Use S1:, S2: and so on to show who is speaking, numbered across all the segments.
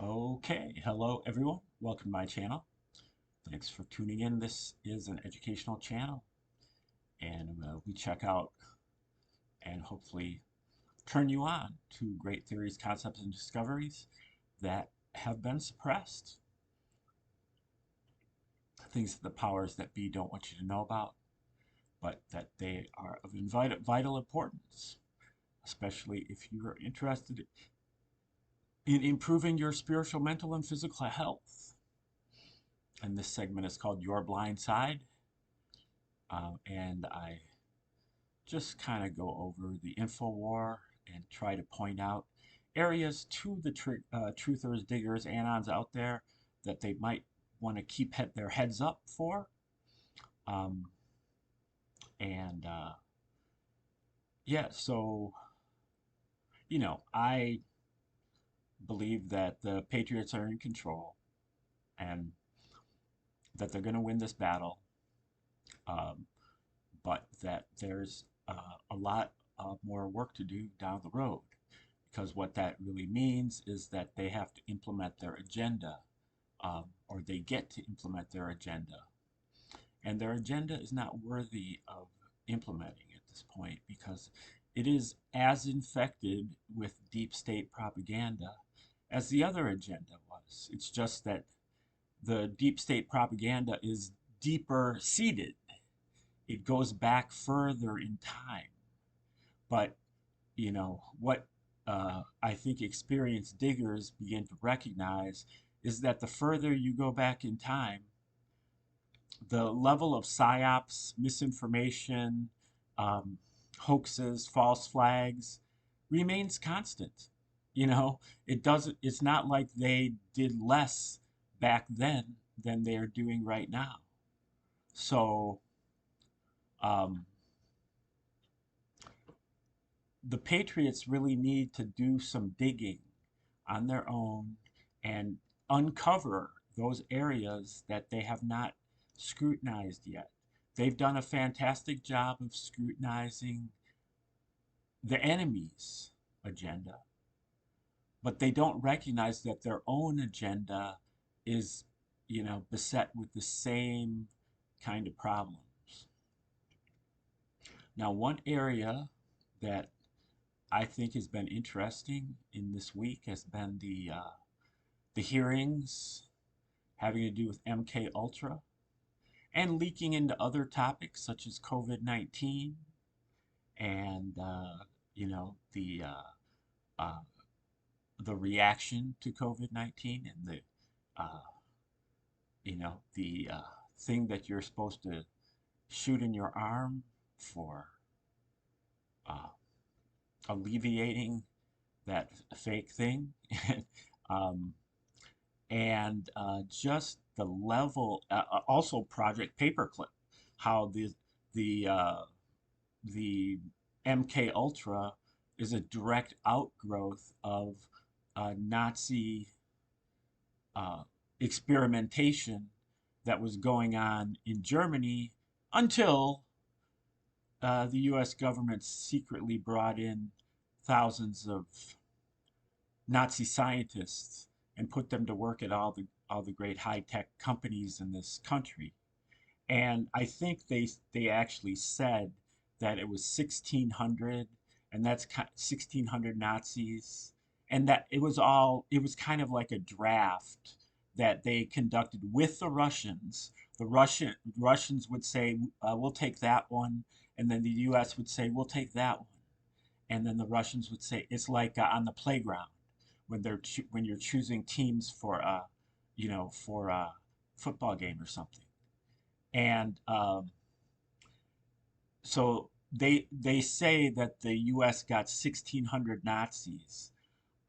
S1: Okay, hello everyone. Welcome to my channel. Thanks for tuning in. This is an educational channel, and we check out and hopefully turn you on to great theories, concepts, and discoveries that have been suppressed. Things that the powers that be don't want you to know about, but that they are of vital importance, especially if you're interested in improving your spiritual, mental, and physical health. And this segment is called Your Blind Side. And I just kind of go over the info war and try to point out areas to the truthers, diggers, anons out there that they might want to keep their heads up for. Um, and yeah, so, I believe that the Patriots are in control and that they're going to win this battle, um, but that there's a lot more work to do down the road. Because what that really means is that they have to implement their agenda, or they get to implement their agenda. And their agenda is not worthy of implementing at this point because it is as infected with deep state propaganda as the other agenda was. It's just that the deep state propaganda is deeper seated, it goes back further in time. But what I think experienced diggers begin to recognize is that the further you go back in time, the level of psyops, misinformation, hoaxes, false flags remains constant. It doesn't. It's not like they did less back then than they are doing right now. So um, the Patriots really need to do some digging on their own and uncover those areas that they have not scrutinized yet. They've done a fantastic job of scrutinizing the enemy's agenda, but they don't recognize that their own agenda is, beset with the same kind of problems. Now, one area that I think has been interesting in this week has been the hearings having to do with MK Ultra and leaking into other topics such as COVID-19 and uh, the reaction to COVID-19 and uh, the thing that you're supposed to shoot in your arm for uh, alleviating that fake thing. um, and just the level, also Project Paperclip, how the uh, the MK Ultra is a direct outgrowth of Nazi uh, experimentation that was going on in Germany until the U.S. government secretly brought in thousands of Nazi scientists and put them to work at all the great high tech companies in this country. And I think they actually said that it was 1,600, and that's 1,600 Nazis, and that it was kind of like a draft that they conducted with the Russians. The Russians would say, "We'll take that one," and then the U.S. would say, "We'll take that one," and then the Russians would say, "It's like on the playground when when you're choosing teams for for a football game or something." And so they say that the U.S. got 1,600 Nazis.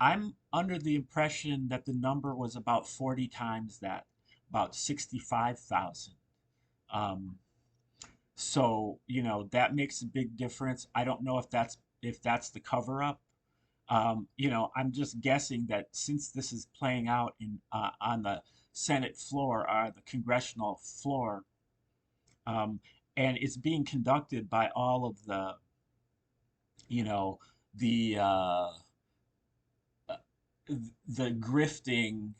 S1: I'm under the impression that the number was about 40 times that, about 65,000. Um, so that makes a big difference. I don't know if that's the cover up. I'm just guessing that since this is playing out on the Senate floor or the congressional floor, um, and it's being conducted by all of you know, the the grifting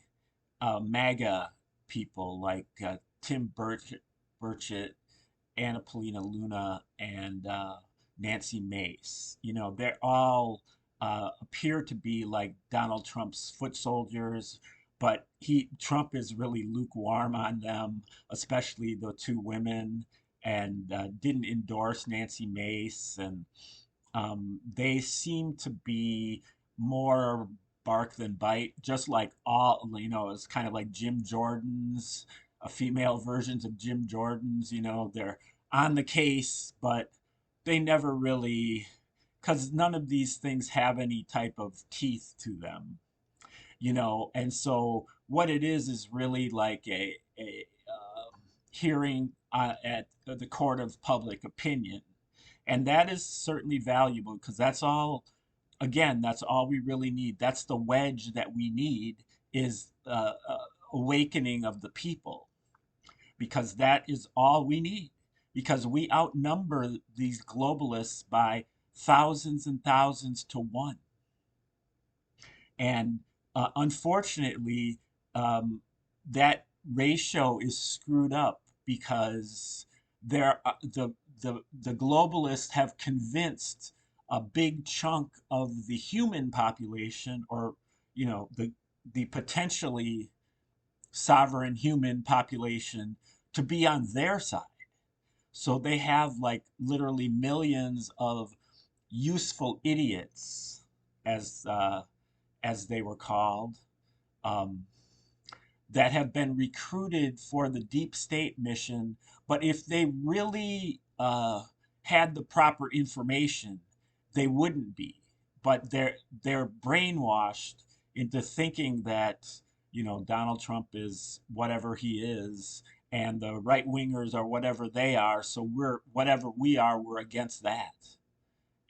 S1: MAGA people like Burchett, Anna Paulina Luna, and Nancy Mace. You know, they're all appear to be like Donald Trump's foot soldiers, but Trump is really lukewarm on them, especially the two women, and didn't endorse Nancy Mace, and they seem to be more bark than bite, just like all, you know, it's kind of like Jim Jordan's, female versions of Jim Jordan's, you know, they're on the case, but they never really, because none of these things have any type of teeth to them, you know, and so what it is really like a hearing at the court of public opinion, and that is certainly valuable because that's all, again, that's all we really need. That's the wedge that we need, is awakening of the people, because that is all we need, because we outnumber these globalists by thousands and thousands to one. And unfortunately, that ratio is screwed up because the globalists have convinced a big chunk of the human population, or you know, the potentially sovereign human population, to be on their side. So they have like literally millions of useful idiots, as they were called, um, that have been recruited for the deep state mission. But if they really had the proper information, they wouldn't be. But they're brainwashed into thinking that, you know, Donald Trump is whatever he is, and the right wingers are whatever they are. So we're whatever we are, we're against that.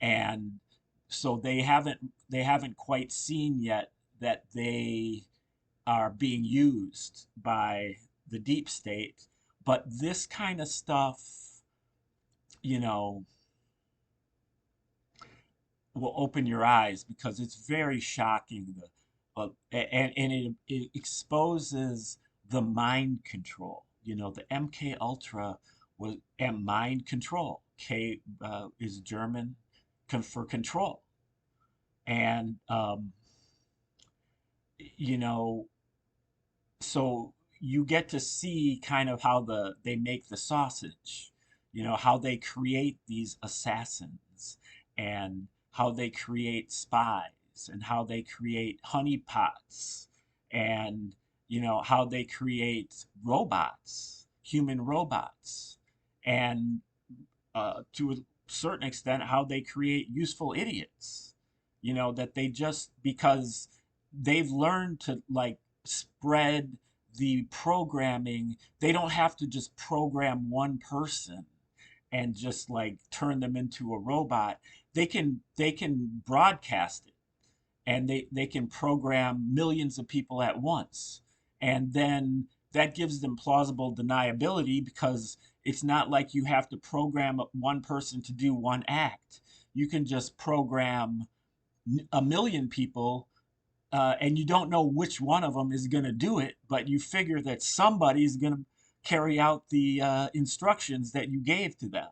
S1: And so they haven't quite seen yet that they are being used by the deep state. But this kind of stuff, you know, will open your eyes, because it's very shocking. And it exposes the mind control. You know, the MK Ultra was and mind control. K is German for control, and you know, so you get to see kind of how they make the sausage, you know, how they create these assassins, and how they create spies, and how they create honeypots, and you know how they create robots, human robots, and to a certain extent how they create useful idiots, you know, that they just, because they've learned to like spread the programming, they don't have to just program one person and just like turn them into a robot. They can broadcast it, and they can program millions of people at once. And then that gives them plausible deniability, because it's not like you have to program one person to do one act. You can just program a million people, and you don't know which one of them is going to do it, but you figure that somebody's going to carry out the instructions that you gave to them.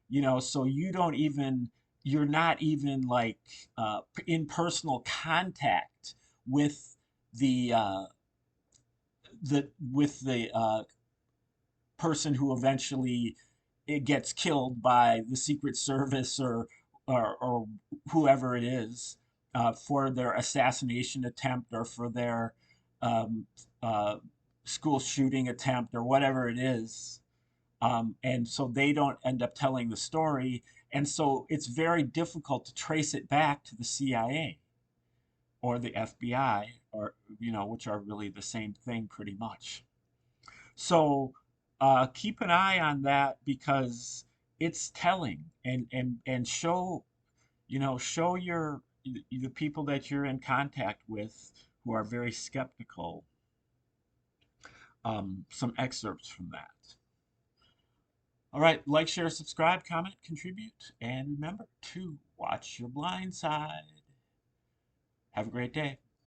S1: You know, so you're not even like in personal contact with the person who eventually it gets killed by the Secret Service, or whoever it is, for their assassination attempt, or for their um, uh, school shooting attempt, or whatever it is. And so they don't end up telling the story. And so it's very difficult to trace it back to the CIA or the FBI, or, you know, which are really the same thing pretty much. So keep an eye on that, because it's telling, and show, you know, show the people that you're in contact with who are very skeptical, some excerpts from that. All right, like, share, subscribe, comment, contribute, and remember to watch your blind side. Have a great day.